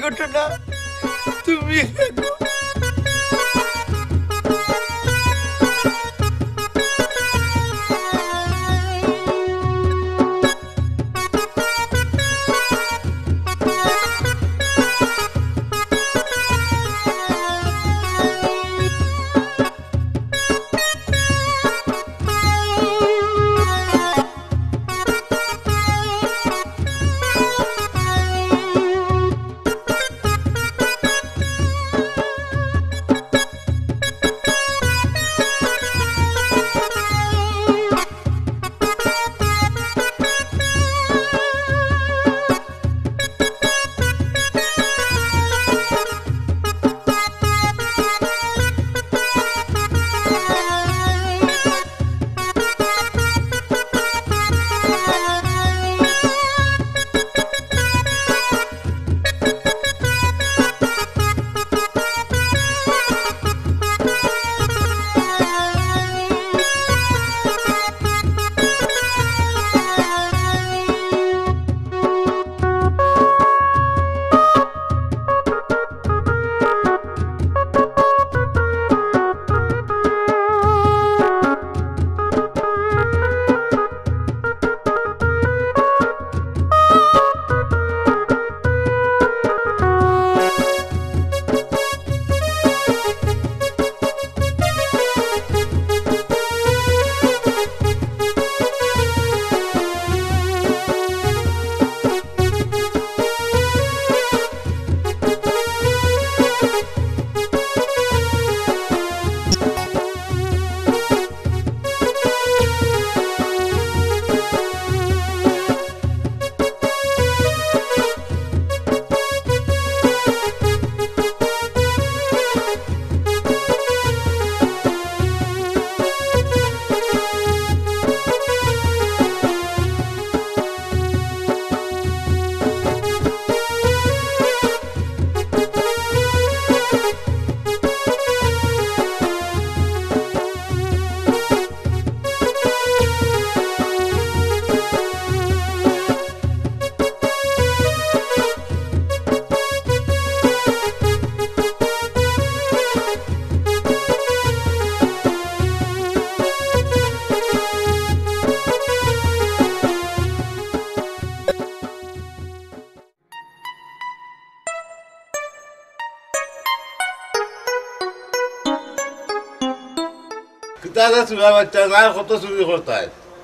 ঘটনা তুমি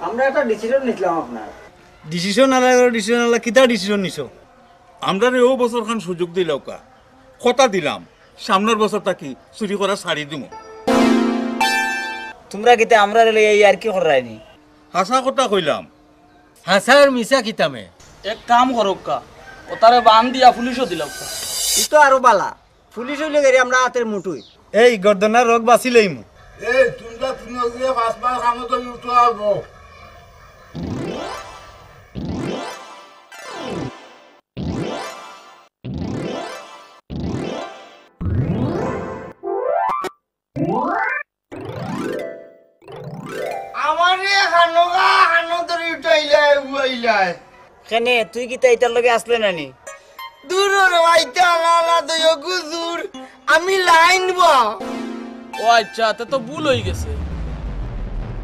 আমরা একটা ডিসিশন নিলাম আপনার ডিসিশন আলা কিতা ডিসিশন নিছো আমরা ও বছর খান সুযোগ দিলাও কা কথা দিলাম সামনের বছর তাকি চুরি করা ছাড়ি দিমু তোমরা কিতা আমরা এই আর কি করাইনি হাসা কথা কইলাম হাসার মিছা কিতামে এক কাম করক কা ও তারে বান দিয়া পুলিশও দিলাম কা ই তো আরো বালা পুলিশ হইলে গেরি আমরা হাতের মুঠুই এই গর্দনার রোগ বাঁচিলেইমু এই তোমরা তিনজন পাঁচবার কামত উঠো আবো আমারে হানোগা হানো ধরে উঠাইলাই উইলাই কেনে তুই কিতা এটার লগে আসলে নানি দূর রইতা লালা দয় গুজুর আমি লাইন বা ও আচ্ছা তে তো ভুল হয়ে গেছে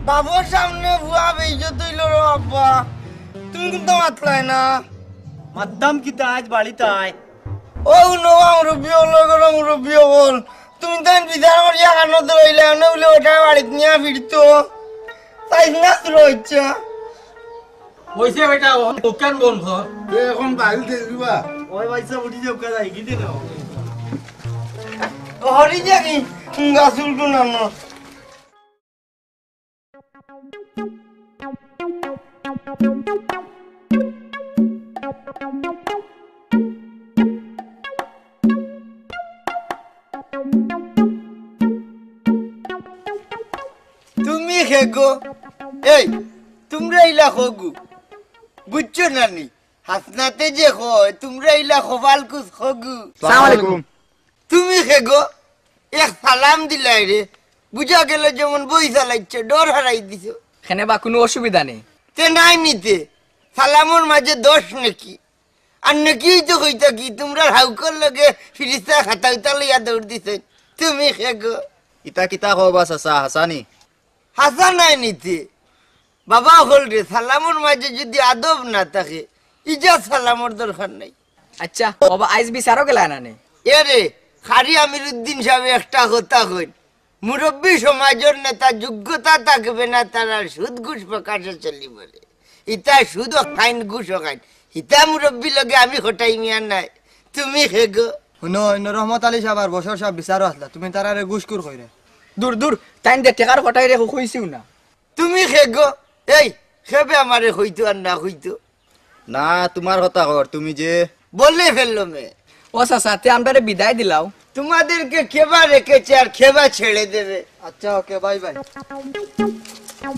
বাবুর সামনে ভুয়া বেইজত হইল রে আব্বা তুমি কিন্তু মাতলাই না মাদ্দাম কিতা আজ বাড়িতে আয় ও নো মুরব্বী লগর মুরব্বী বল তুমি তাই বিচার করিয়া কানো ধরইলে না বলে ওটা বাড়িতে নিয়ে ফিরতো তাই না রইছে হইছে বেটা দোকান বন্ধ এখন বাড়ি দেখবা ওই বাইসা উঠি যাও কাজ আই গিতে নাও হরি যাকি গাছুল তো নাম তুমি খেগো এই তোমরা ইলা খগু বুঝছো নানি হাসনাতে যে হয় তোমরা ইলা খবাল কুছ খগু আসসালামু আলাইকুম তুমি খেগো এক সালাম দিলাই রে বুঝা গেল যেমন বই চালাইছে ডর হারাই দিছো এখানে বা কোনো অসুবিধা নেই তে নাই নিতে সালামর মাঝে দোষ নাকি আর নাকি তো কইতা কি তোমরা হাউকর লগে ফিরিস্তা খাতা উতা লইয়া দৌড় দিছে তুমি খেগো ইতা কিতা কবা চাচা হাসানি হাসা নাই নিতে বাবা হল রে সালামর মাঝে যদি আদব না থাকে ইজা সালামর দরকার নাই আচ্ছা বাবা আইজ বিচারও গেলা না নে এরে খারি আমিরুদ্দিন সাহেব একটা কথা কইন মুরব্বী সমাজের নেতা যোগ্যতা থাকবে না তারা সুদ ঘুষ প্রকাশে চলি বলে ইতা সুদ খাইন ঘুষ খাইন ইতা মুরব্বী লগে আমি হটাই মিয়া নাই তুমি হেগো শুনো অন্য রহমত আলী সাহেব আর বছর সাহেব বিচারও আসলা তুমি তারারে গুসকুর কইরে দূর দূর তাই দে টেকার কটাই রে কইছিও না তুমি হেগো এই খেবে আমারে হইতো আর না হইতো না তোমার কথা কর তুমি যে বলে ফেললো মে ও চাচা তে আমরারে বিদায় দিলাও তোমাদেরকে খেবা রেখেছে আর খেবা ছেড়ে দেবে আচ্ছা ওকে বাই বাই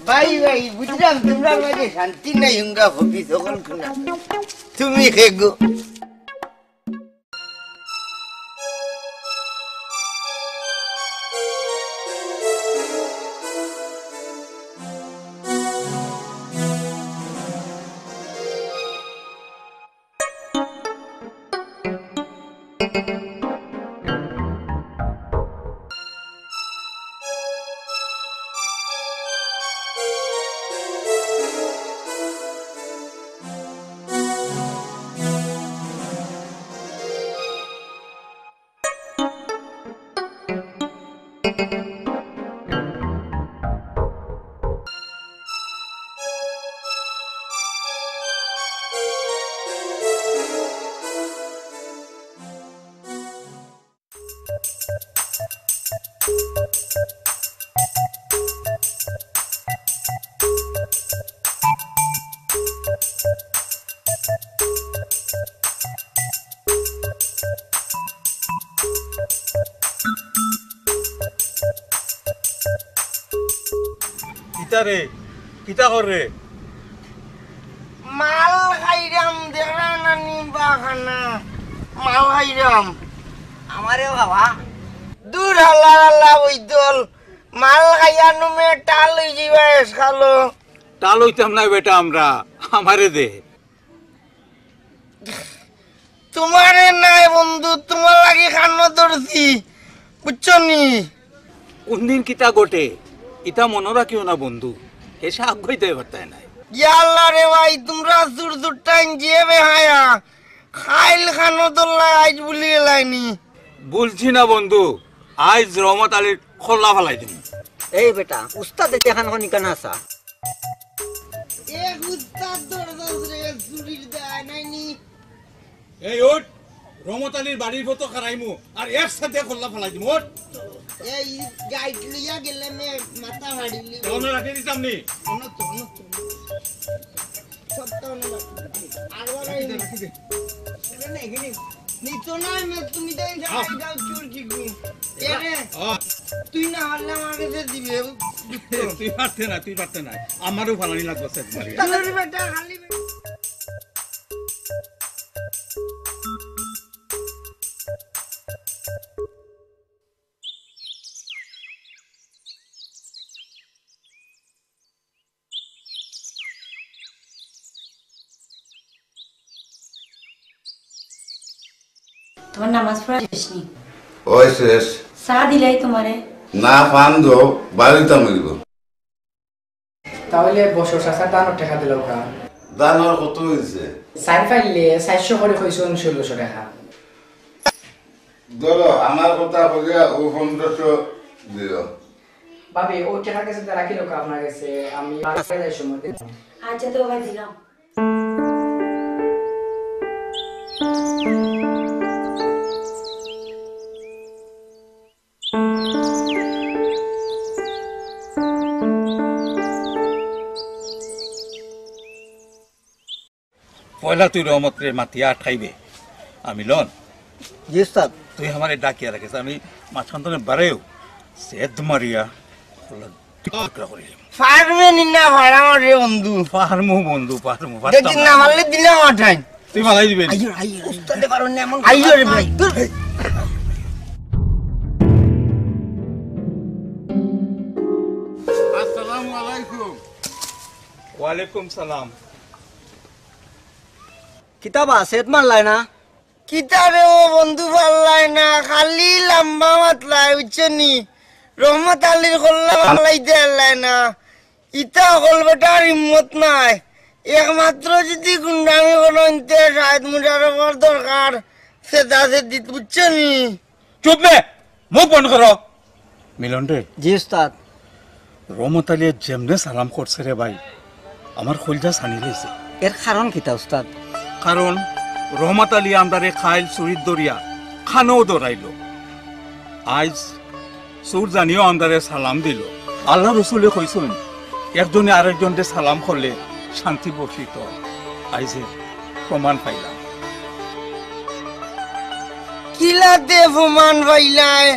ভাই ভাই বুঝলাম তোমরা মাঝে শান্তি নাই হুঙ্গা হবি তখন খুনা তুমি হেগো কিতা রে কিতা কর রে মাল খাইরাম দেখা না নিবা খানা মাল খাইরাম আমারে বাবা দূর হালা হালা ওই দল মাল খাইয়া নুমে টাল হই যাইবা খালো টাল হইতাম না বেটা আমরা আমারে দে তোমারে নাই বন্ধু তোমার লাগি খানো ধরছি বুঝছো নি কোনদিন কিতা গোটে ইতা মনে রাখিও না বন্ধু এসে আগ্রহিতে পারতাই নাই ইয়াল্লা রে ভাই তোমরা সুর সুর টাইম জিয়ে বেহায়া খাইল খানো তোল্লা আজ বলি লাইনি বলছি না বন্ধু আজ রহমত আলীর খোলা ফেলাই দিন এই বেটা উস্তাদ দেখান কোনি কানা আসা এক উস্তাদ দরদাস রে চুরির দেয় নাইনি এই ওট রহমত আলীর বাড়ির ফটো খারাইমু আর একসাথে খোলা ফেলাই দিম ওট এই গাইড লইয়া গেলে মে মাথা হাড়িলি মনে রাখি দিতাম নি সত্য না আর নিতো না মে তুমি দেন যাও চুর কি গু এরে তুই না হলে আমার কাছে দিবে তুই পারতে না আমারও ফালানি লাগবে সেট মারি তাহলে বেটা খালি তোমার নামাজ পড়া শেষ নি ওই শেষ চা দিলাই তোমারে না পান দো বাড়িতে মিলব তাহলে বছর চাষা দানোর টাকা দিল কা দানোর কত হয়েছে সাইড ফাইলে 400 করে কইছো 1600 টাকা ধরো আমার কথা বলিয়া ও 1500 দিল ভাবি ও টাকা কাছে রাখিল কা আপনার কাছে আমি বাড়ি যাই সময় দিন আচ্ছা তো ভাই দিলাম পয়লা তুই রহমত রে মাতিয়া খাইবে আমি লন জি উস্তাদ তুই আমারে ডাকিয়া রাখিস আমি মাঝখান থেকে বারেও সেদ মারিয়া টুকরা করে ফার্মে নিনা ভাড়া রে বন্ধু পারমু বন্ধু পারমু দেখি না হলে দিলাম আঠাই তুই মালাই দিবি নি? উস্তাদে পারো না এমন আইয়ো রে ভাই আসসালামু আলাইকুম ওয়ালাইকুম সালাম কিতাবা সেত মারলাই না কিতারে ও বন্ধু পাল্লাই না, খালি লম্বা মাতলাই বুঝছনি। রহমত আলীর কল্লা পাল্লাইতে আল্লাই না, ইতা হল বেটার হিম্মত নাই। একমাত্র যদি গুন্ডামি করতে শাহেদ মুশারফের দরকার, সেটা সে দিত বুঝছনি। চুপ নে, মুখ বন্ধ করো। মিলন রে, জি উস্তাদ। রহমত আলী যেমনে সালাম করছে রে ভাই, আমার খোলজা ছানি রয়েছে। এর কারণ কিতা উস্তাদ? কারণ রহমত আলী আমদারে খাইল চুরির দরিয়া খানও দৌড়াইল। আজ চোর জানিও আমদারে সালাম দিল। আল্লাহ রসুলে কইছেন একজনে আরেকজনকে সালাম করলে শান্তি বর্ষিত। আইজে প্রমাণ পাইলাম। কিলাতে প্রমাণ পাইলাই,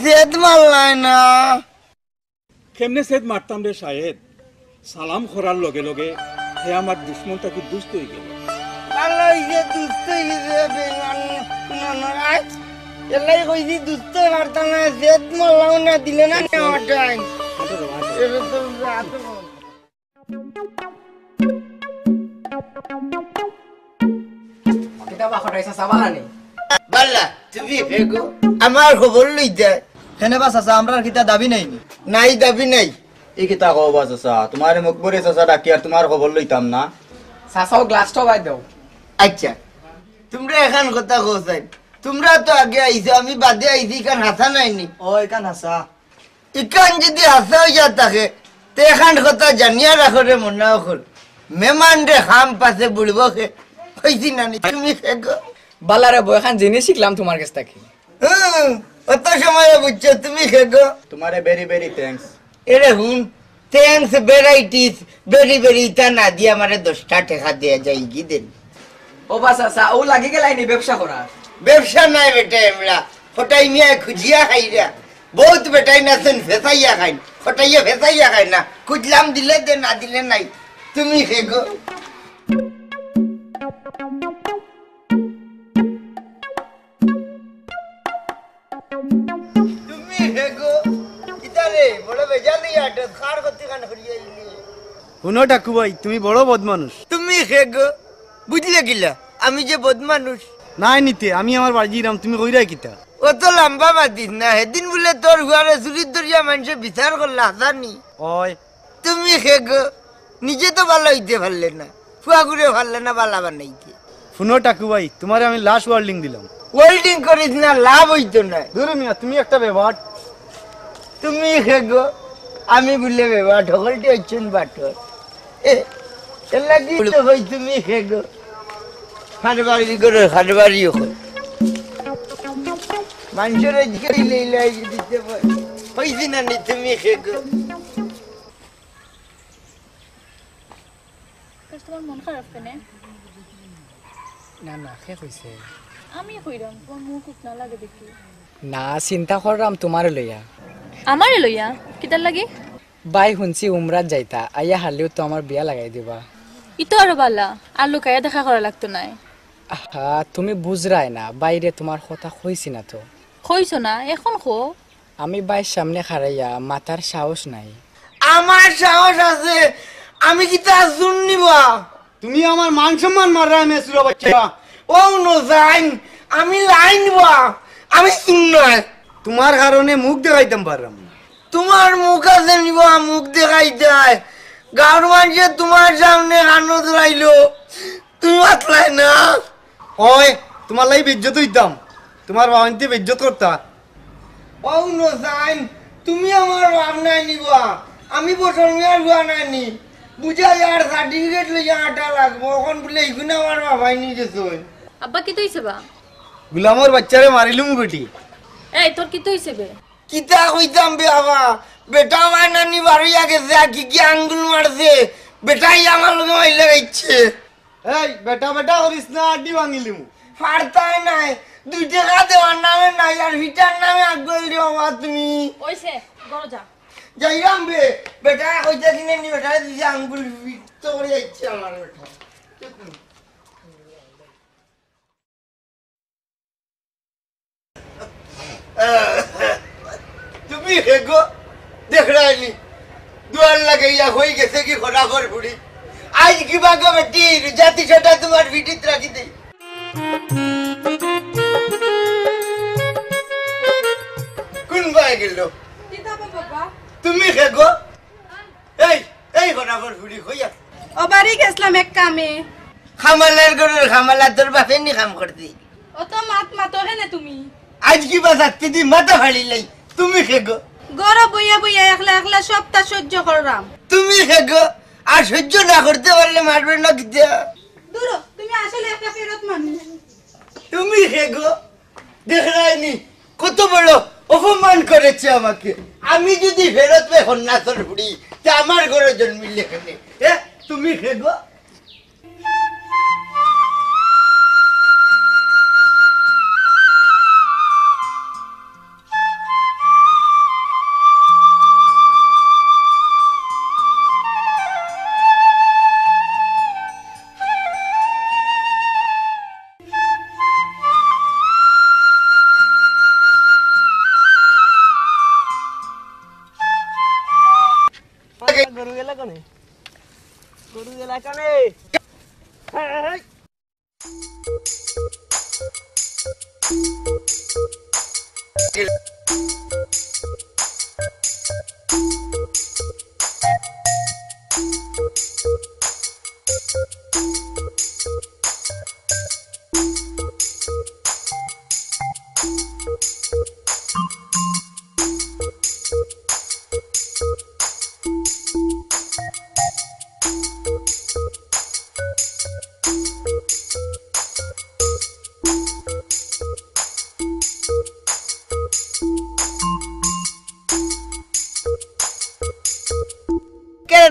জেদ মারলাই না। কেমনে সেদ মারতাম রে শাহেদ? সালাম করার লগে লগে হে আমার দুশ্মন তাকে দুষ্ট হয়ে গেল। ভালো হইছে দুস্থ হইছে বেমান ননরাই। এলাই কইছি দুস্থ মারতাম না, জেদ মারলাম না, দিলে না নেওয়াটাই। এটা তো রাত কিতাবা খটাইছা সাবালানি বাল্লা তুমি ফেগো আমার খবর লইতে হেনে বা চাচা আমরা কিতা দাবি নাই নি? নাই দাবি নাই। এই কিতা কবা চাচা? তোমার মুখবরে চাচা ডাকি আর তোমার খবর লইতাম না। সাসাও গ্লাসটা বাই দাও। আচ্ছা তোমরা এখন কথা কোথায়? তোমরা তো আগে আইছো, আমি বাদে আইছি, কারণ হাসা নাইনি। ও এখান হাসা ইকান যদি হাসা হইয়া থাকে তে এখন কথা জানিয়া রাখো রে মনে হল। মেমান রে খাম পাশে বুড়ব খে হইছি নানি তুমি ফেগো। বালারে বই খান জিনিস শিখলাম তোমার কাছ থেকে। অত সময় বুঝছো তুমি খেগো। তোমারে ভেরি ভেরি থ্যাঙ্কস। এরে হুন থ্যাঙ্কস ভ্যারাইটিস ভেরি ভেরি তা না দিয়ে আমারে 10টা টাকা দেয়া যায় কি দেন? ও বা চাচা ও লাগি গেলাইনি ব্যবসা করার। ব্যবসা নাই বেটা, আমরা ফটাই মিয়া খুঁজিয়া খাইরা বহুত বেটাই নাছেন ফেসাইয়া খাই, ফটাইয়া ফেসাইয়া খাই না। খুঁজলাম দিলে দে, না দিলে নাই। তুমি খেগো। তুমি খেগো কিতারে বড় বেজালি আট খার করতে কান করিয়া ইলি। শুনো টাকু ভাই, তুমি বড় বদমানুষ। তুমি খেগো বুঝলে গিলা আমি যে বদমানুষ। নাই নিতে আমি আমার বাড়ি যাম, তুমি কইরা কিতা? অত লম্বা মাতিস না, সেদিন বলে তোর ঘরে চুরির দরিয়া মানুষে বিচার করলা জানি। ওই তুমি খেগো নিজে তো ভালো হইতে পারলে না, ফুয়া ঘুরে পারলে না বালা বানাইতে। শুনো টাকু ভাই, তোমারে আমি লাস্ট ওয়ার্নিং দিলাম। ওয়েল্ডিং করিস না, লাভ হইতো না। ধরো মিয়া, তুমি একটা ব্যবহার। তুমি খেগো আমি বললে বেবা ঠকলটি হচ্ছেন বাটর ভাই। তুমি খেগো খাটবাড়ি করে খাটবাড়ি মানুষের দিতে হয়েছি না নি। তুমি খেগো তোমার মন খারাপ কেন? না না শেষ হইছে। আমি কইরাম তোমার মুখ উঠনা লাগে দেখি। না চিন্তা করলাম তোমারে লইয়া। আমারে লইয়া কিতার লাগে? বাই শুনছি উমরাত যাইতা, আইয়া হারলেও তো আমার বিয়া লাগাই দিবা। ইতো আরো বালা আর লুকাইয়া দেখা করা লাগতো নাই। আহা তুমি বুঝরাই না, বাইরে তোমার কথা কইছি না তো। কইছো না এখন কো। আমি বাইর সামনে খারাইয়া মাথার সাহস নাই। আমার সাহস আছে, আমি কি তার জুন নিবা? তুমি আমার মান সম্মান মাররা মেসুরা বাচ্চা। ও নো জাইন আমি লাইন বা আমি শুন নয়। তোমার কারণে মুখ দেখাইতাম পারলাম। তোমার মুখ আছে নিবা, মুখ দেখাই যায়। গাঁর মানুষে তোমার সামনে কানো ধরাইলো, তুমি বাতলাই না। ওই তোমার লাই বেজ্জত হইতাম, তোমার বাবান্তি বেজ্জত করতা। ও নো জাইন তুমি আমার বাপ নাই নিবা, আমি বছর মেয়ার হওয়া নাইনি। বুঝা যার সার্টিফিকেট লইয়া আটা লাগবো, এখন বলে এইগুলো আমার বাবাই নিয়ে গেছে। আব্বা কি তৈছে বা? গুলামর বাচ্চারে মারিলুম বেটি। এই তোর কি তৈছে বে? কিতা কইতাম বে বাবা, বেটা ভাই নানি বাড়িয়া গেছে, আর কি কি আঙ্গুল মারছে, বেটাই আমার লোকে মাইলে গেছে। এই বেটা বেটা করিস না, আড্ডি ভাঙিলিম। ফারতাই নাই, 2 টাকা দেওয়ার নামে নাই, আর ভিটার নামে আগুল দিও বাবা তুমি। ওইছে গরো যা। যাইরাম বে, বেটা কইতা কিনে নি, বেটা দিছে আঙ্গুল ফিট করে যাচ্ছে আমার বেটা। তুমি হেগো দেখ রাইলি দুয়ার লাগাইয়া হয়ে গেছে কি খোটা কর বুড়ি। আজ কি বাগা বেটি জাতি সেটা তোমার ভিডিত রাখি দেই কোন ভাই গেল তুমি খেগো এই ঘনাগর ফুড়ি কইয়া ও বাড়ি গেছিলাম এক কামে খামালার ঘরের খামালা তোর বাপে নি কাম করতে ও তো মাতো হেনে তুমি আজ কি বাজাতে দি মাথা ফাড়ি লাই তুমি খেগো গরম বইয়া বইয়া একলা একলা সবটা সহ্য করলাম তুমি খেগো আর সহ্য না করতে পারলে মারবে না দিতে দূর তুমি আসলে একটা ফেরত মানুষ তুমি খেগো দেখরাইনি কত বড় অপমান করেছে আমাকে আমি যদি ফেরত পে হন্নাথর বুড়ি তা আমার ঘরে জন্মিলে কেন তুমি খেগো গরু গেলা কানে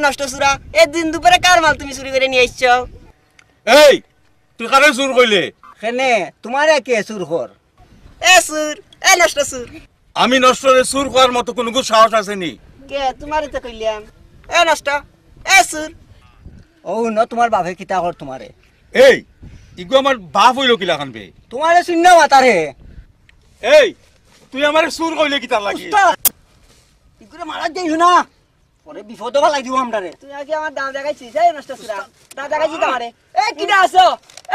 নষ্ট সুরা একদিন দুপুরে কার মাল তুমি চুরি করে নিয়ে আসছো এই তুই কারে চুর কইলে কেনে তোমার কে সুর কর এ সুর এ নষ্ট সুর আমি নষ্টরে চুর করার মতো কোনো সাহস আছে নি কে তোমারে তো কইলাম এ নষ্ট এ সুর ও ন তোমার বাপে কিতা কর তোমারে এই ইগো আমার বাপ হইল কিলা কানবে তোমারে শূন্য মাতারে এই তুই আমারে চুর কইলে কিতা লাগি ইগুরে মারা দেইলু না পরে বিপদ হবা লাগিব আমরারে তুই আগে আমার দাও দেখাইছিস এই নষ্ট সুরা দাও দেখাইছিস আমারে এ কিডা আছো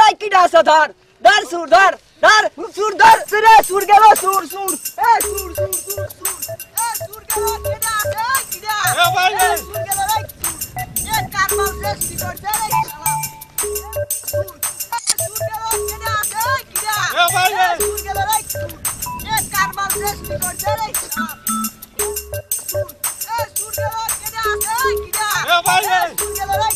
এই কিডা আছো ধর ধর সুর ধর ধর সুর ধর সুরে সুর গেল সুর সুর এ সুর সুর সুর সুর এ সুর গেল কিডা আছে কিডা এ ভাই সুর গেল রে এ কারবাল রে স্পিকার দে রে সুর গেল কিডা আছে কিডা এ ভাই সুর গেল রে এ কারবাল রে স্পিকার দে রে এ ভাই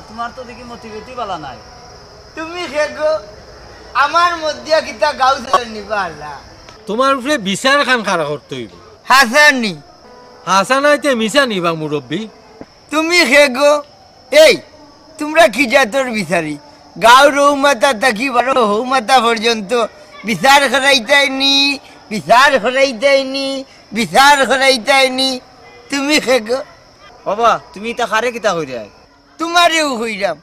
তোমার তো দেখি মতিগতি বালা নাই তুমি খেগো আমার মধ্যে কিতা গাউ ধরে নিবা আল্লাহ তোমার উপরে বিচার খান খারা করতে হইব হাসানি হাসানাইতে মিশা নিবা মুরব্বী তুমি খেগো এই তোমরা কি জাতর বিচারি গাঁও রৌমাতা থাকি বড় হৌমাতা পর্যন্ত বিচার করাইতাইনি বিচার করাইতাইনি বিচার করাইতাইনি তুমি খেগো বাবা তুমি তা খারে কিতা হইরে তোমারেও হইরাম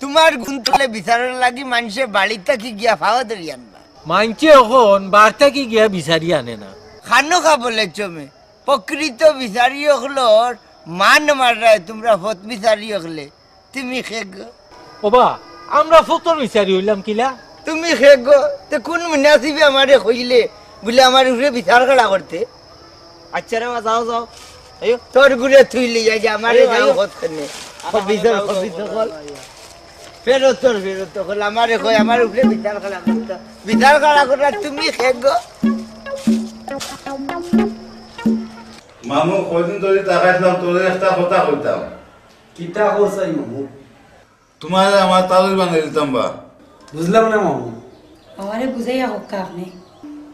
তোমার গুণ তোলে বিচারের লাগি মানুষে বাড়িতে থাকি গিয়া ফাওয়া ধরি আনবা মানছে এখন বার্তা কি গিয়া বিচারি আনে না খানো খা বলে চমে প্রকৃত বিচারি হলোর মান মারায় তোমরা ফত বিচারি হলে তুমি খেগো ওবা আমরা ফতর বিচারি হইলাম কিলা তুমি খেগো তো কোন মুনাসিবে আমারে কইলে বলে আমার উপরে বিচার করা করতে আচ্ছা রে মা যাও যাও তোর গুলে থুইলে যাই যে আমারে যাও হত কেনে বিচার কল ফেরত কল আমারে কই আমার উপরে বিচার করা করতে বিচার করা করলে তুমি খেগো মামু কয়দিন ধরে তাকাইছিলাম তোর একটা কথা কইতাম কিতা কোসাই মামু তোমার আমার তালুই বানিয়ে দিতাম বা বুঝলাম না মামু আমারে বুঝাইয়া হোক আপনি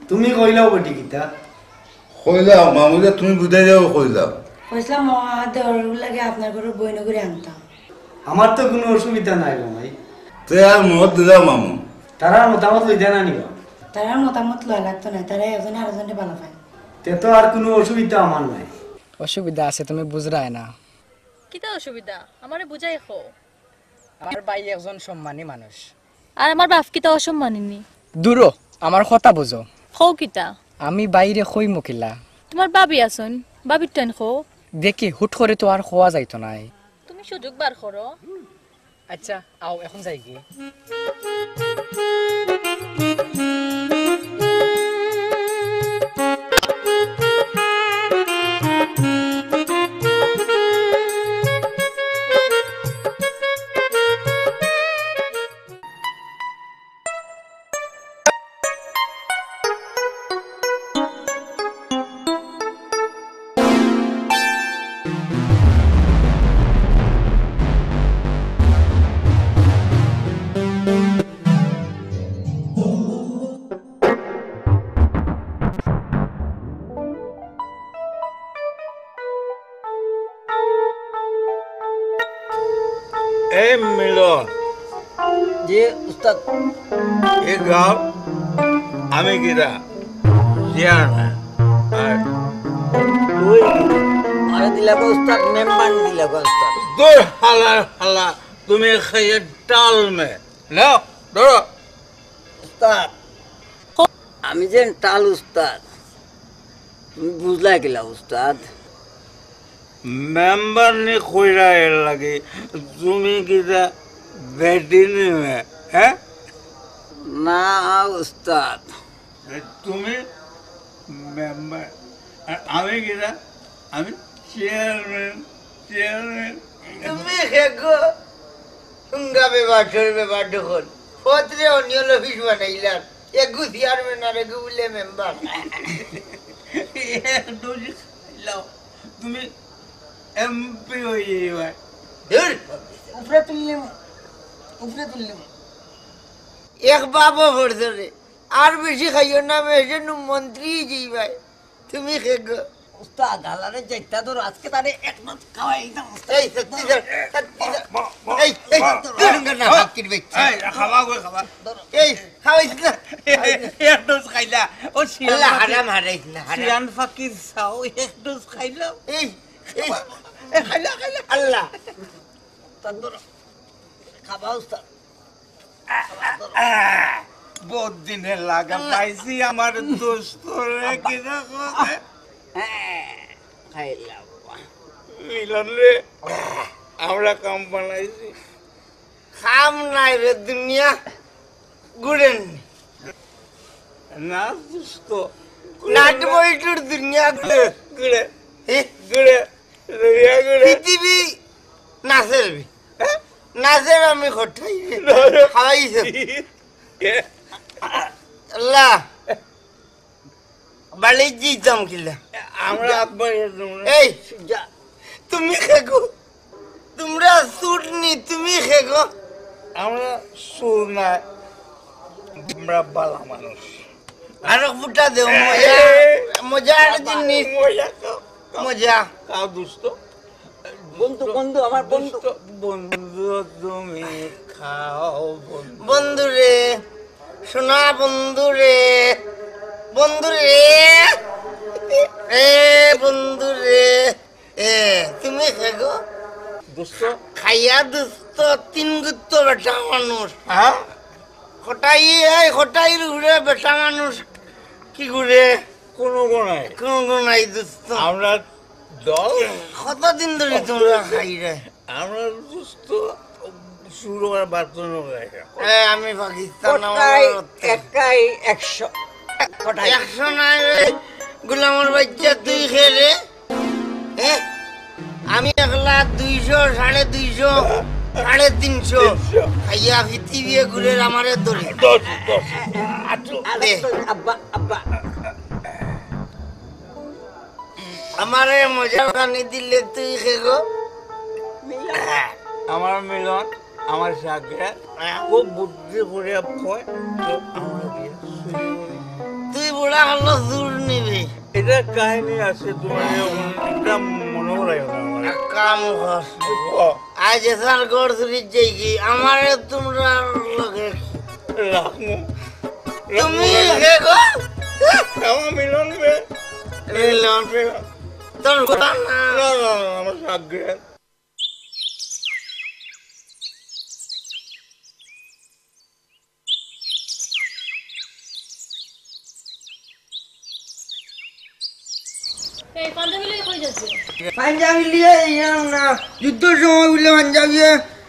তুমি কইলাও বটি কিতা কইলাম মামুকে তুমি বুঝাই যাও কইলাম কইছিলাম দেওয়ার লাগে আপনার ঘরে বই নগরে আনতাম আমার তো কোনো অসুবিধা নাই মামাই তে আর মত দিলাম মামু তারা মতামত লই দেনা নিবা তারার মতামত লওয়া লাগতো না, তারা একজনে আরেকজনে ভালো পায়। তে তো আর কোনো অসুবিধা আমার নাই। অসুবিধা আছে, তুমি বুঝরাই না। কিতা অসুবিধা আমারে বুঝাই খো। আমার ভাই একজন সম্মানী মানুষ। আর আমার বাপ কিতা অসম্মানিনী? দূরো আমার কথা বুঝো। খো কিতা? আমি বাইরে খই মুখিলা। তোমার বাবি আছন, বাবির টাইন খো। দেখি হুট করে তো আর খোয়া যাইতো নাই। তুমি সুযোগ বার করো। আচ্ছা আও এখন যাই কি। এই মিলন, জি উস্তাদ। এই গাঁও আমি কিরা চেয়ারম্যান আর তুই আরে দিলা গো উস্তাদ, মেম্বার দিলা গো উস্তাদ। তোর হালা হালা তুমি খাইয়ে টাল মে নাও ধরো। উস্তাদ আমি যে টাল উস্তাদ, তুমি বুঝলা কিলা উস্তাদ? মেম্বার নি কইরা এর লাগে তুমি কিরা বেটি নিবে? হ্যাঁ না উস্তাদ, তুমি মেম্বার আর আমি কিরা আমি চেয়ারম্যান। চেয়ারম্যান তুমি হেগো হুঙ্গা বেবাটর বেবার ঢোকন পত্রে অনিয়ল অফিস বানাইলাম, এগু চেয়ারম্যান আর এগু বলে মেম্বার। তুমি এমপি হয়ে যাবে। উপরে তুললিম, উপরে তুললিম। এক বাবো ভরধরে আর বেশি খাইও না, মেশে মন্ত্রী যাই ভাই। তুমি হেগো উস্তাদ আলারে যাইতা ধর, আজকে তারে এক মাস খাওয়াই দাও। এই সত্যি ধর, সত্যি ধর। এই এই হুঙ্গা না হাকির বেচ্চা। এই খাওয়া গো খাওয়া। এই খাওয়াইছ না, এক ডোজ খাইলা ও আল্লাহ হারাম হারাইছ না, হারাম। সিয়ান ফাকির চাও এক ডোজ খাইলা। এই এই খাইলা খাইলা আল্লাহ উস্তাদ ধর খাবা উস্তাদ। বহুত দিনের লাগা পাইছি আমার দোস্ত রে কিনা কথা। খাইলাম মিলন রে আমরা কাম বানাইছি। খাম নাই রে দুনিয়া গুড়েন না দোস্ত নাট বইটুর দুনিয়া গুড়ে গুড়ে এ গুড়ে রিয়া গুড়ে পৃথিবী নাচের বি নাচের আমি খটাই খাওয়াইছ আল্লাহ বাড়ি জিতাম কিলা আমরা একবার এই তুমি খেগো, তোমরা সুটনি, তুমি খেগো। আমরা সুর না, আমরা বালা মানুষ। আরো ফুটা দেও মজা, মজার জিনিস, মজা। কাউ দোস্ত বন্ধু, বন্ধু আমার বন্ধু। বন্ধু তুমি খাও বন্ধু। বন্ধু রে শোনা, বন্ধু রে, বন্ধু রে, এ বন্ধু রে, এ তুমি খেগো দোস্ত খাইয়া দুস্ত তিন গুত্ত বেটা মানুষ। হ্যাঁ খটাই এই খটাইর ঘুরে বেটা মানুষ কি ঘুরে কোনো গোনাই কোন নাই দুস্ত। আমরা দল কতদিন ধরে তোমরা খাই রে? আমরা দোস্ত শুরু আর বার্তন আমি পাকিস্তান একাই 100 100 নাই রে গোলামের বাচ্চা, তুই খেয়ে রে। আমি একলা 200, 250, 350 খাইয়া পৃথিবী ঘুরে আমারে ধরে। আব্বা আব্বা আমারে মজা কানি দিলে তুই খেগো। আমার মিলন আমার সাথে খুব বুদ্ধি করে কয় আমরা তুই বুড়া হলো জোর নিবি। এটা কাহিনী আছে তোমার এটা মনে হয় না এক কাম কর, আজ এসার গড় চুরি যাই কি আমারে তোমরা লগে তুমি দেখো মিলন তোর কথা না আমার সাগ্রে পাঞ্জাবি লিয়ে না যুদ্ধের সময় বলে পাঞ্জাবি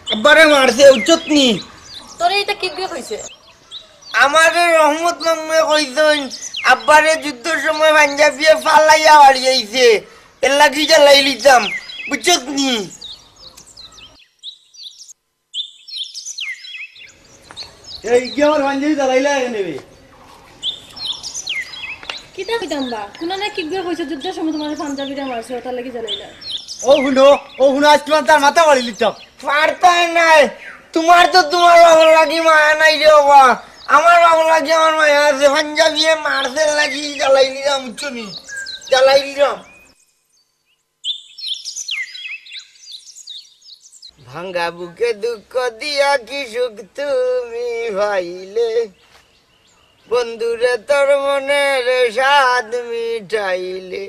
আব্বারে মারছে উচ্চত নি তোর এটা কি গিয়ে হইছে আমারে রহমত মামে কইছেন আব্বারে যুদ্ধের সময় পাঞ্জাবি ফালাইয়া বাড়িয়েছে এর লাগি জ্বালাই লিতাম বুঝছত নি এই কি আমার পাঞ্জাবি জ্বালাইলা নেবে কিতা কইতাম বা কোনা না কি গিয়ে হইছে যুদ্ধের সময় তোমার পাঞ্জাবিরা মারছে ওটার লাগি জ্বালাইলা ও শুনো আজ তোমার তার মাথা বাড়ি লিতাম পারতাই নাই তোমার তো তোমার বাবার লাগি মায়া নাই রে বাবা আমার বাবার লাগি আমার মায়া আছে পাঞ্জাবি মারছে লাগি জ্বালাই লিলাম উচ্চনি জ্বালাই লিলাম ভাঙ্গা বুকে দুঃখ দিয়া কি সুখ তুমি ভাইলে বন্ধুরে তোর মনের স্বাদ মিটাইলে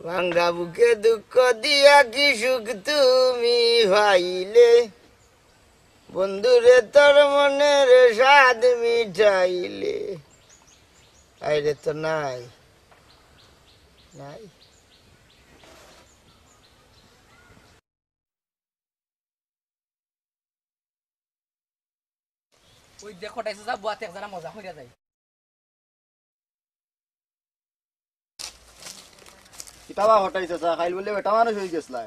ভাঙ্গা বুকে দুঃখ দিয়া কি সুখ তুমি ভাইলে বন্ধুরে তোর মনের স্বাদ মিটাইলে আইরে তো নাই নাই ওই দেখো টাইছে যা বুয়াতে একজনা মজা হইয়া যায় কিতাবা হটাইছে চা খাইল বলে বেটা মানুষ হয়ে গেছলা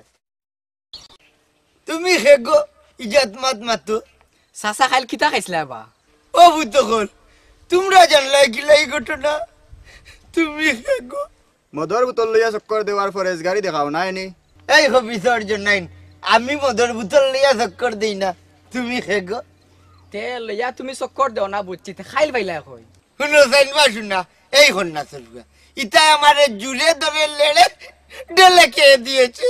তুমি হেগো ইজাত মাত মাতো সাসা খাইল কিতা খাইছলা বা ও বুতকল তোমরা জানলা গিলাই ঘটনা তুমি হেগো মদর বোতল লইয়া চক্কর দেওয়ার ফরেজ গাড়ি দেখাও নাই নি এই হবিসর জন্নাইন আমি মদর বোতল লইয়া চক্কর দেই না তুমি হেগো তে লইয়া তুমি চক্কর দেও না বুঝছি তে খাইল পাইলা কই শুনো জানবা শুনা এই হন্না চলবে ইটা আমারে জুড়ে ধরে লেড়ে ডেলে খেয়ে দিয়েছে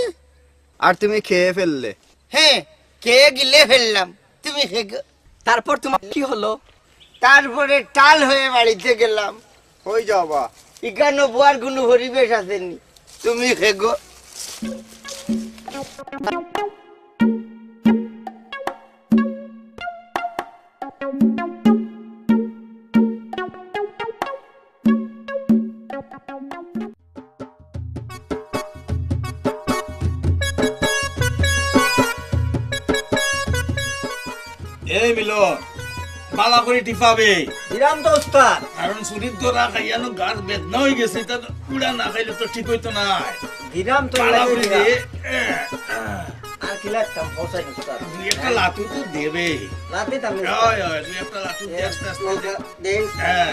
আর তুমি খেয়ে ফেললে হ্যাঁ খেয়ে গিলে ফেললাম তুমি হেগো তারপর তোমার কি হলো তারপরে টাল হয়ে বাড়িতে গেলাম হই যাও বা ইকানো বুয়ার কোনো পরিবেশ আসেনি তুমি হেগো এই মিলন পালা করে টিপাবে দিলাম তো উস্তাদ কারণ শরীর ধরা খাইয়ানো গাছ বেদনা হয়ে গেছে তা কুড়া না খাইলে তো ঠিক হইতো না দিলাম তো পালা করে দে আর কি লাগতাম পৌঁছাই উস্তাদ দুই একটা লাতু তো দেবে রাতে তামলে ওই ওই দুই একটা লাতু দিয়ে আস্তে আস্তে দে। দেন হ্যাঁ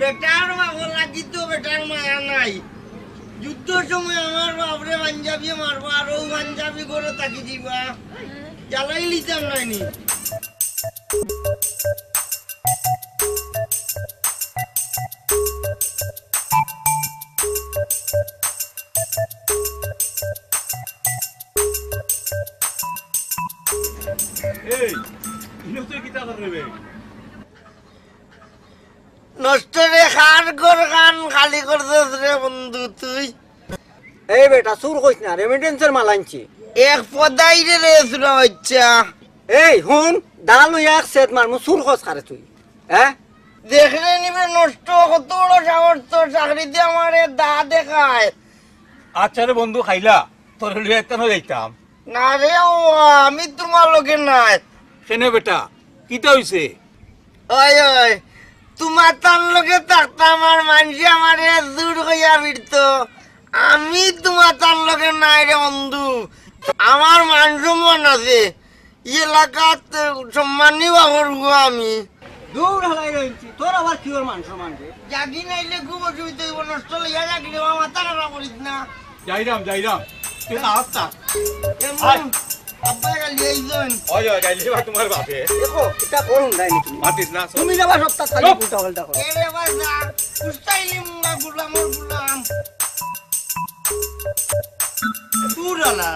বেটার বাবা লাগি তো বেটার মায়া নাই যুদ্ধের সময় আমার বাপরে পাঞ্জাবি মারবো আর ও পাঞ্জাবি করে তাকি দিবা জ্বালাই লিতাম নাইনি এই ইনো তুই কিতা করবে নষ্ট রে খান কর খান খালি করছিস রে বন্ধু তুই এই বেটা সুর কইছ না রেমিটেন্সের মাল আনছি এক পদাই রে শুনা হচ্ছা এই হুন দাল লইয়া সেট মারমু সুর কস করে তুই হ্যাঁ দেখলে নিবে নষ্ট কত বড় সামর্থ্য চাকরিতে আমার দা দেখায় আচ্ছা রে বন্ধু খাইলা তোর লিয়ে একটা যাইতাম না রে ও আমি তোমার লোকে নাই কেনে বেটা কিতা হইছে ওই ওই তোমার তার লোকে থাকতাম আর মানুষ আমার দূর হইয়া ফিরতো আমি তোমার তার লোকে নাই রে বন্ধু আমার মান সম্মান আছে এলাকাত সম্মানী করবো আমি দূর হালাই রয়েছি তোর আবার কি ওর মান সম্মান রে জাগি নাইলে খুব অসুবিধা হইব নষ্ট লইয়া জাগি রে মাথা খারাপ করিস না যাইরাম তুই না আসতা আব্বা গালি আইজন ওই যাইলিবা তোমার বাপে দেখো এটা করুন নাই তুমি মাতিস না তুমি যাবা সপ্তাহ খালি উল্টা পাল্টা করো এরে বাজা উস্তাইলি মুঙ্গা গুলাম পুরানা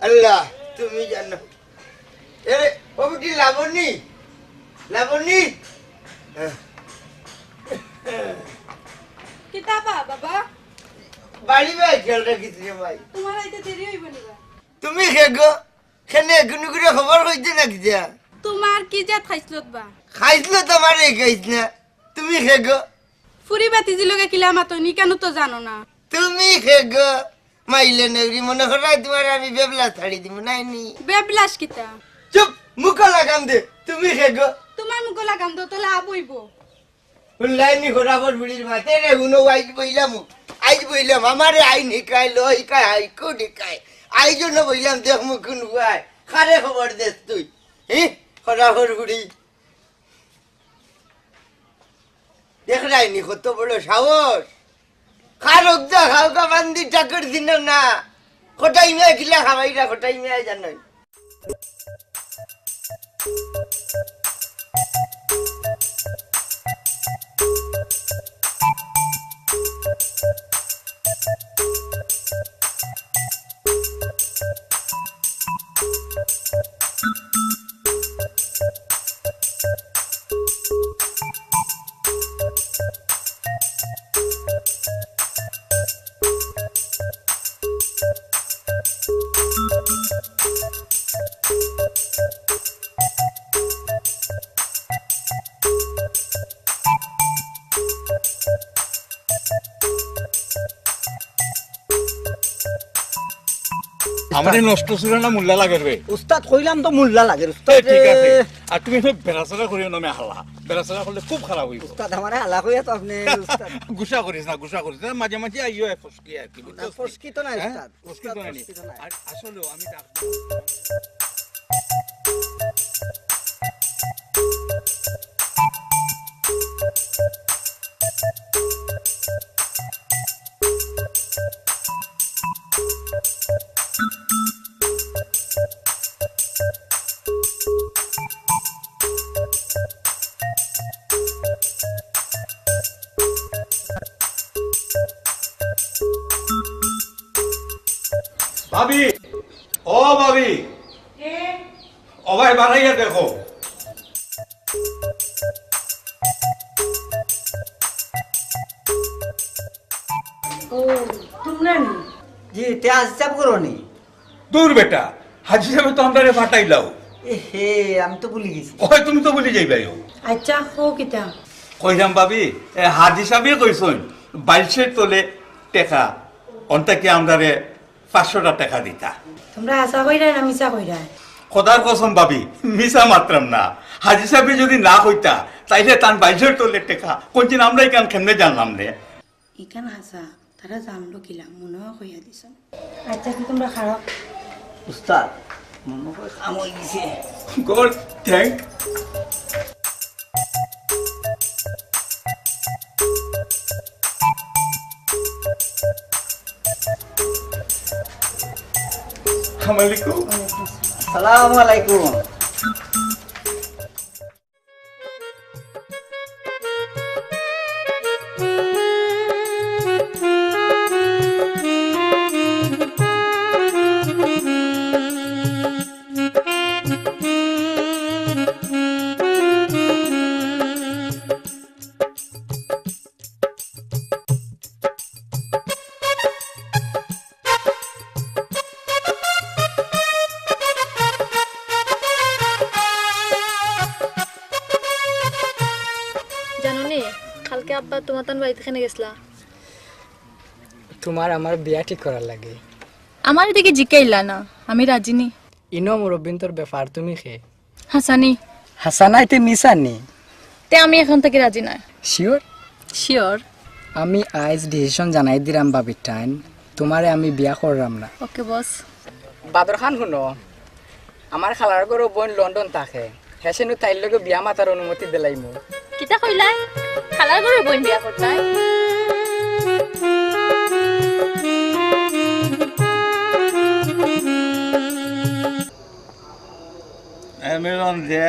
আল্লাহ তুমি জানো এরে ওটি লাবণী কিতাবা বাবা বাড়ি ভাই খেয়াল রাখিস রে ভাই তোমার আইতে দেরি হইব নিবা তুমি খেগো খেনে এখনো করে খবর কইতে নাকি যা তোমার কি জাত খাইছলত বা খাইছিল তোমার খাইছ না তুমি খেগো ফুরি বাতিজি লগে কিলা মাতনি কেন তো জানো না তুমি খেগো মাইলে নেবরি মনে করাই তোমার আমি বেবলা ছাড়ি দিব নাই নি বেবলাস কিতা চুপ মুখ লাগাম দে তুমি খেগো তোমার মুখ লাগাম তো তো লাভ হইব লাইনি খরাবর বুড়ির মাতে রে হুনো আইজ বইলাম আমারে আইন হিকাইলো আই কোন হিকায় আই জন্য বইলাম দেখ মুখ কোন ভাই খারে খবর দে তুই খরাবর বুড়ি দেখ রাইনি কত বড় সাহস খারক যা খাওকা বান্দি চাকর দিন না কোটাই মেয়ে খিলা খাবাইরা কোটাই মেয়ে জানাই আমারে নষ্ট ছিল না মুল্লা লাগে রে উস্তাদ কইলাম তো মুল্লা লাগে এ, উস্তাদ ঠিক আছে আর তুমি বেড়াচড়া করিও না হালা বেড়াচড়া করলে খুব খারাপ হইব উস্তাদ আমারে হালা কইয়া তো আপনি উস্তাদ গুসা করিস না মাঝে মাঝে আইও ফসকি আর কি না ফসকি তো না উস্তাদ ফসকি তো নাই আর আসলে আমি ডাক্তার ভাবি ও ভাবি ও ভাই বাড়াইয়া দেখো ও তোমরা নি জি তে হিসাব করো নি দূর বেটা হাজি সাহেব তো আমরা ফাটাইলাও এ হে আমি তো ভুলে গেছি ওই তুমি তো বলি যাইবাইও আচ্ছা হো কিতা কইরাম ভাবি হাজি সাহেব কইছন 22 তোলে টাকা অন্তাকে আমরারে 500 টাকা দিতা তোমরা আশা কইরা না মিছা কইরা খোদার কসম ভাবি মিছা মাত্রাম না হাজি সাহেব যদি না হইতা তাইলে তান 22 তোলে টাকা কোনদিন আমরা এখান কেমনে জানলাম রে ইকান হাসা তারা জানলো কিলা মনে কইয়া দিছ আচ্ছা কি তোমরা খারাপ উস্তাদ মনে করে কাম হয়ে গেছে গড থ্যাংক আসসালামু আলাইকুম কালকে আব্বা তোমার তান বাড়িতে খেনে গেছলা তোমার আমার বিয়া ঠিক করার লাগে আমার এদিকে জিকাইলা না আমি রাজি নি ইনো মুরব্বিন তোর ব্যাপার তুমি খে হাসানি হাসানাইতে মিসানি তে আমি এখন থেকে রাজি না শিওর শিওর আমি আইজ ডিসিশন জানাই দিলাম বাবির টাইম তোমারে আমি বিয়া করলাম না। ওকে বস। বাদর খান শুনো, আমার খালার ঘর বোন লন্ডন থাকে, হেসেনু তাইর লগে বিয়া মাতার অনুমতি দিলাই মো। কিতা কইলা? খালার ঘরে বোন বিয়া করতাই? মিলন যে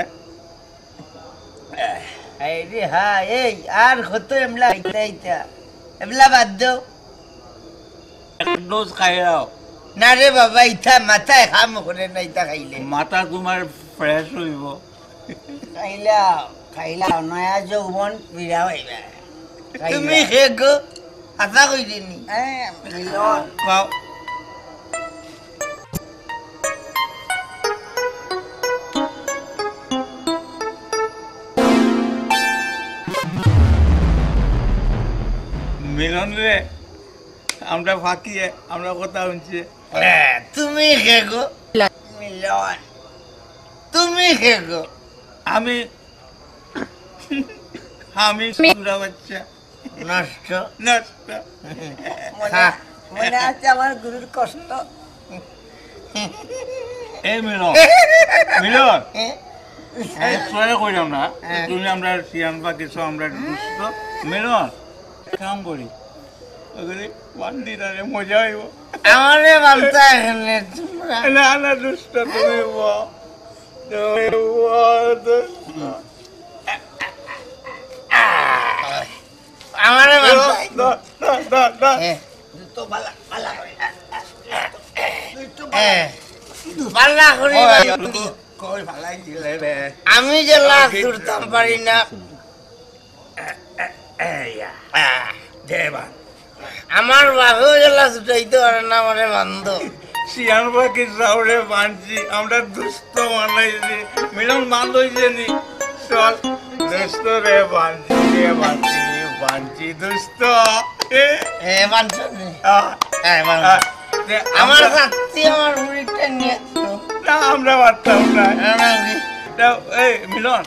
এই রে হ্যাঁ, এই আর কত এমলা ইতা এমলা বাদ দাও ডোজ খাইলাও না রে বাবা, ইতা মাথায় কাম করে না, ইতা খাইলে মাথা তোমার ফ্রেশ হইব। খাইলাও নয়া যৌবন ফিরা হইবা। তুমি হে গো আশা কইনি মিলন খাও মিলন রে, আমরা ফাঁকিয়ে আমরা কথা শুনছি। তুমি হে গো মিলন তুমি হে গো আমি আমি সুন্দর বাচ্চা নষ্ট নষ্ট। মনে আছে আমার গুরুর কষ্ট। এই মিলন মিলন সরে কইলাম না, তুমি আমরা সিয়ান বা কিছু আমরা দুষ্ট মিলন কাম করি ওগুলি বান্দি তারে মজা হইব। আমারে বালতা এখানে তোমরা না না দুষ্ট তুমি আমারে বালতা তো বালা বালা পাল্লা করি কই ভালাই দিলে রে। আমি যে লাখ তুলতাম পারি না। দেবা আমার বাঘও যে লাখ উঠাইতে পারে না, আমারে বান্ধ সিয়ান বাকি সাউরে বানছি আমরা দুষ্ট বানাইছি। মিলন বান্ধ হইছে নি চল দুষ্ট রে বানছি দুষ্ট এ বান্ধ আমার সাথী আমার বুড়িটা নিয়ে না আমরা পারতাম না। এই মিলন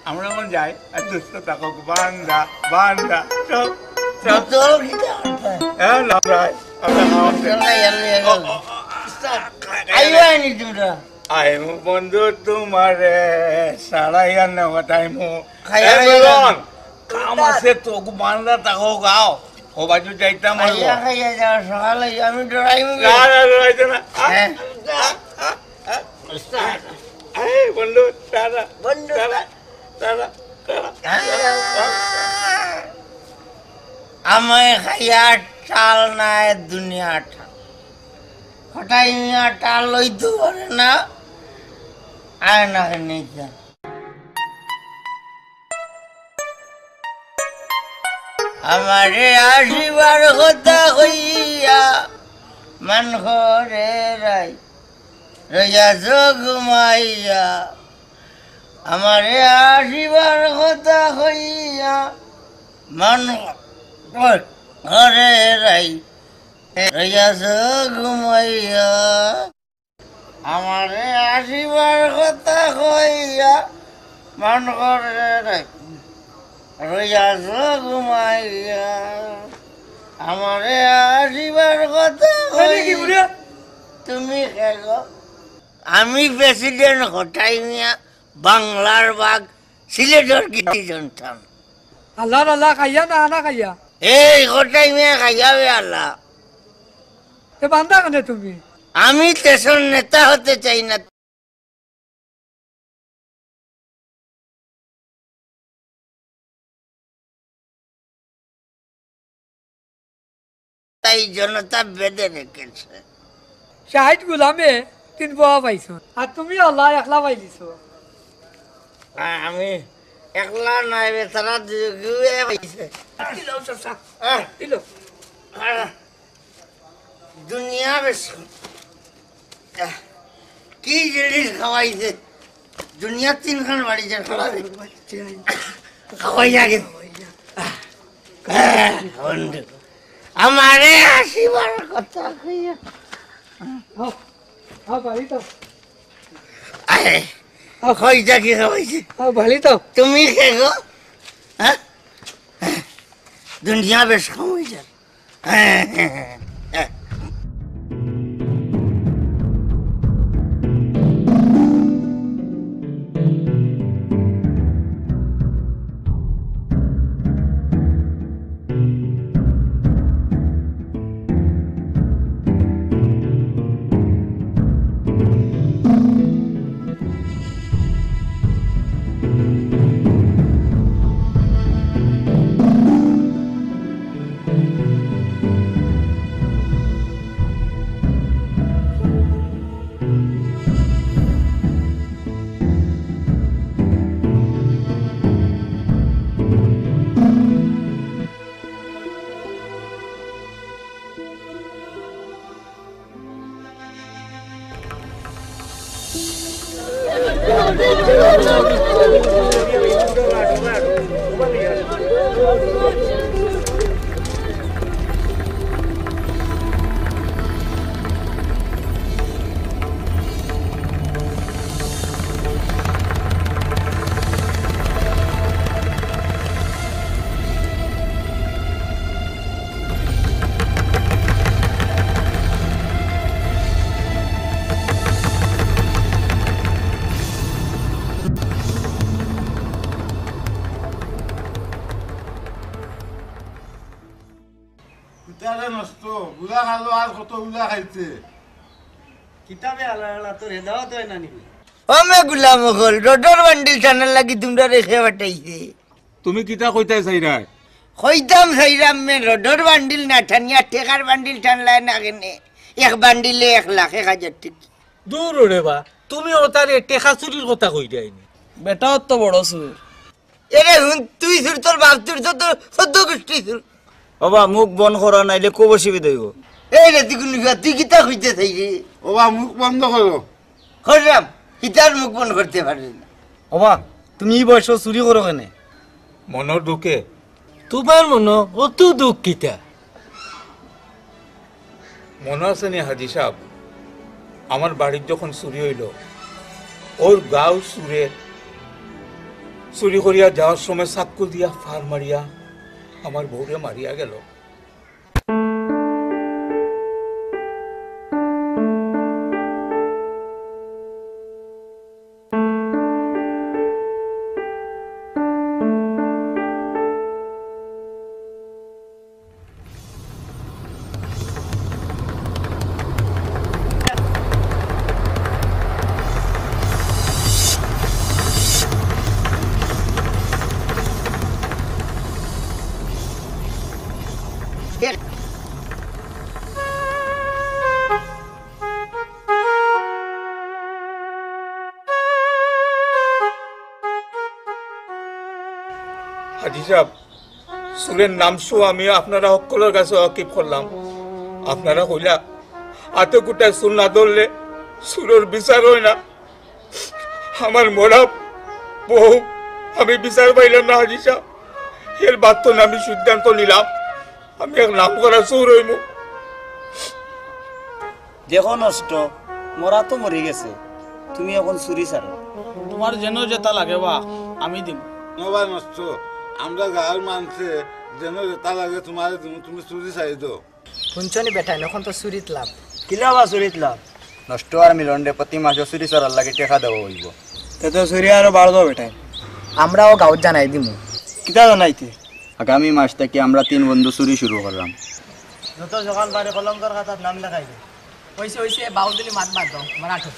আমরা এখন যাই আর দুষ্ট থাকো বান্দা বান্দা চল চল চল হ্যাঁ না আমরা আইবানি তোমরা আইমু বন্ধু তোমার সারাইয়া নেওয়া টাইমু খাইয়া মিলন কাম আছে তোকে বান্দা থাকো গাও ও বাজু যাইতাম খাইয়া খাইয়া যাওয়া সকালে আমি ডরাইম না না রইতে না এই বন্ধু তারা বন্ধু তারা তারা আমায় খাইয়া টাল নাই দুনিয়া টাল হঠাই মিয়া টাল লইতে পারে না আয় না নিতে আমারে আসিবার কথা হইয়া মান ঘরে রাই রইয়া ঘুমাইয়া আমারে আসিবার কথা হইয়া মান ঘরে রাই রইয়া ঘুমাইয়া আমারে আসিবার কথা হইয়া মান ঘরে রাই রইয়া ঘুমাইয়া আমারে আসিবার কথা হইয়া তুমি খেলো আমি প্রেসিডেন্ট হটাই মিয়া বাংলার বাঘ সিলেটের কীর্তি সন্তান আল্লাহ আল্লাহ খাইয়া না আনা খাইয়া এই হটাই মিয়া খাইয়াবে আল্লাহ এ বান্দা কেন তুমি? আমি দেশের নেতা হতে চাই না, তাই জনতা বেঁধে রেখেছে। শাহিদ গুলামে 3 বাবা পাইছো আর তুমি আল্লাহ একলা পাইলিছো। আমি একলা নাই বেচারা দুয়ে পাইছে। দুনিয়া বেশ কি জিনিস খাওয়াইছে, দুনিয়া 3খান বাড়িছে খাওয়াইয়া গেছে। আমারে আসিবার কথা কইয়া খইটা কি খাওয়াইছে ভালি তো তুমি খেগো দুনিয়া বেশ কম হয়ে যান। কিতাবে নষ্ট বুলা খালো আর কত বুলা খাইছে কিতাবে আলা তোর হেদাও তো না নি আমি গুলাম হল রোডর বান্ডিল টানার লাগি তোমরা রেখে বাটাইছে। তুমি কিতা কইতাই চাইরা কইতাম সাইরাম মে রোডর বান্ডিল না টানিয়া টেকার বান্ডিল টানলাই না কেনে এক বান্ডিলে 1,01,000 টাকা। দূর রে বা তুমি ওতারে টেকা চুরির কথা কই যায়নি বেটাও তো বড় সুর। এরে হুন তুই সুর তোর বাপ তোর তো সদ্য গোষ্ঠী সুর। বাবা মুখ বন করা নাইলে খুব অসুবিধা হইব। এই রে তুই কিতা কইতে চাই রে? ওবা মুখ বন্ধ করো। হরাম কিতার মুখ বন্ধ করতে পারে না। বাবা তুমি এই বয়স চুরি করো কেনে? মনৰ দুখে তোমার মনে অত দুঃখ কিতা? মনে আছে নি হাজি সাহেব, আমার বাড়ির যখন চুরি হইল ওর গাঁও সুরে চুরি করিয়া যাওয়ার সময় চাক্কু দিয়া ফার মারিয়া আমার বউরে মারিয়া গেল। হাজি সাহেব, সুরের নাম শো আমি আপনারা সকলের কাছে অকিপ করলাম। আপনারা কইলা হাতে গুটায় সুর না ধরলে সুরের বিচার হয় না। আমার মরা বউ আমি বিচার পাইলাম না হাজি সাহেব। এর বাদ তো আমি সিদ্ধান্ত নিলাম আমি এক নাম করা সুর হইব। দেখো নষ্ট মরা তো মরে গেছে, তুমি এখন চুরি ছাড়ো। তোমার যেন যেটা লাগে বা আমি দিব। নবা নষ্ট আমরা গাঁর মানুষে যেন যেটা লাগে তোমার তুমি চুরি চাই দো। শুনছনি বেটাই এখন তো চুরিত লাভ। কিলা বা চুরিত লাভ? নষ্ট আর মিলন দে প্রতি মাসে চুরি চরার লাগে টেকা দেব হইব। তে তো চুরি আরো বাড় দাও বেটাই। আমরাও গাঁৱত জানাই দিমু। কিতা জানাইতে? আগামী মাস থেকে আমরা 3 বন্ধু চুরি শুরু করলাম। যত সকাল পারে কলঙ্কর খাতাত নাম লেখাই দে। হইছে হইছে বাউল দিলি মাত মাত দাও আমার আঠো।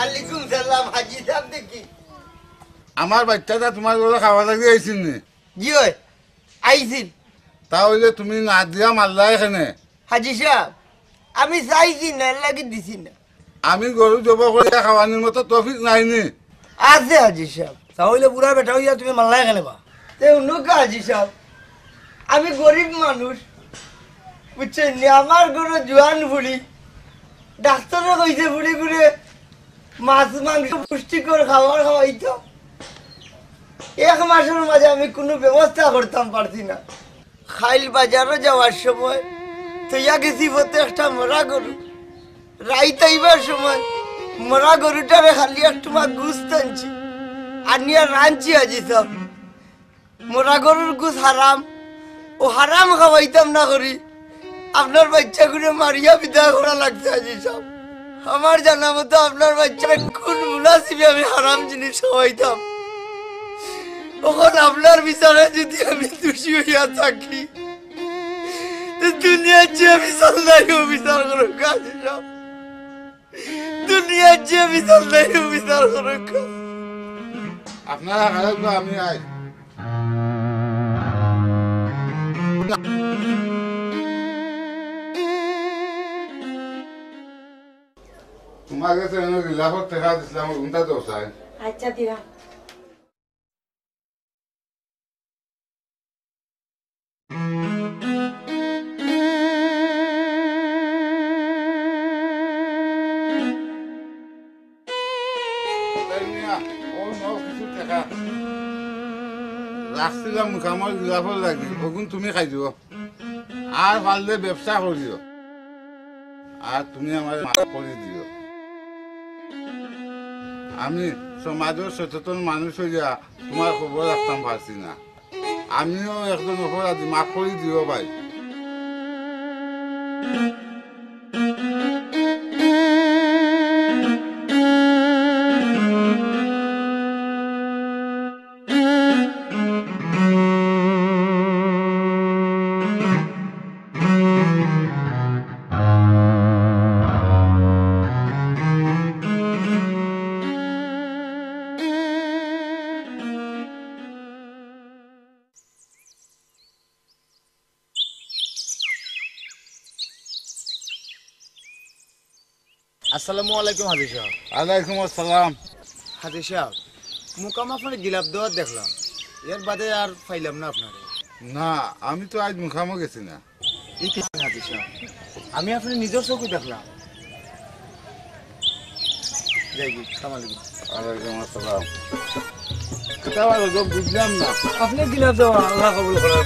আলাইকুম সালাম হাজি সাহেব দেখি। আমার বাচ্চাটা তোমার ঘরে খাওয়া লাগি আইছিল নি? জি হয় আইছিল। তাহলে তুমি না দিয়া মারলা এখানে? হাজি সাহেব আমি চাইছি না, এর লাগি দিছি না। আমি গরু জব করে খাওয়ানোর মতো তফিক নাইনি। আছে হাজি সাহেব। তাহলে বুড়া বেটা হইয়া তুমি মাল্লাই কেন বা? নৌকা হাজি সাহেব, আমি গরিব মানুষ বুঝছেন নি, আমার কোনো জোয়ান বুড়ি ডাক্তারে কইছে বুড়ি করে মাছ মাংস পুষ্টিকর খাবার খাওয়াইতো। 1 মাসের মাঝে আমি কোনো ব্যবস্থা করতাম পারছি না। খাইল বাজারও যাওয়ার সময় তৈয়া গেছি পথে একটা মরা গরু, রাইত আইবার সময় মরা গরুটারে খালি একটু মা গুছ টানছি আর নিয়ে রাঁধছি আজি সব। মরা গরুর গুছ হারাম, ও হারাম খাওয়াইতাম না করি আপনার বাচ্চা করে মারিয়া বিদায় করা লাগছে আজি সব। আমার জানা মতো আপনার বাচ্চা কোন মুনাসিবে আমি হারাম জিনিস খাওয়াইতাম। তখন আপনার বিচারে যদি আমি দোষী হইয়া থাকি, দুনিয়ার যে বিচার নাই ও বিচার করো কাজ সব। দুনিয়ার যে বিচার নাই ও বিচার করো কাজ। আপনারা খারাপ না, আমি আই। তোমার কাছে গিলাফত দেখা দিছিলাম, উনটা তো চাই। আচ্ছা দিবা। রাখছিলাম মুখামর গিলাফত লাগি, ওগুন তুমি খাই দিব আর পারলে ব্যবসা করিও, আর তুমি আমার মাফ করে দিও। আমি সমাজের সচেতন মানুষ হইয়া তোমার খবর রাখতাম পারছি না। আমিও একজন অপরাধী, মাফ করে দিও ভাই। আসসালামু আলাইকুম হাজি সাহেব। আলাইকুম আসসালাম। হাজি সাহেব মুকাম আপনার গিলাপ দেওয়ার দেখলাম, এর বাদে আর পাইলাম না আপনার। না, আমি তো আজ মুখামো গেছি না। হাজি সাহেব আমি আপনার নিজের চোখে দেখলাম। আলাইকুম আসসালাম। বুঝলাম না আপনি গিলাপ দেওয়া আল্লাহ কবুল করার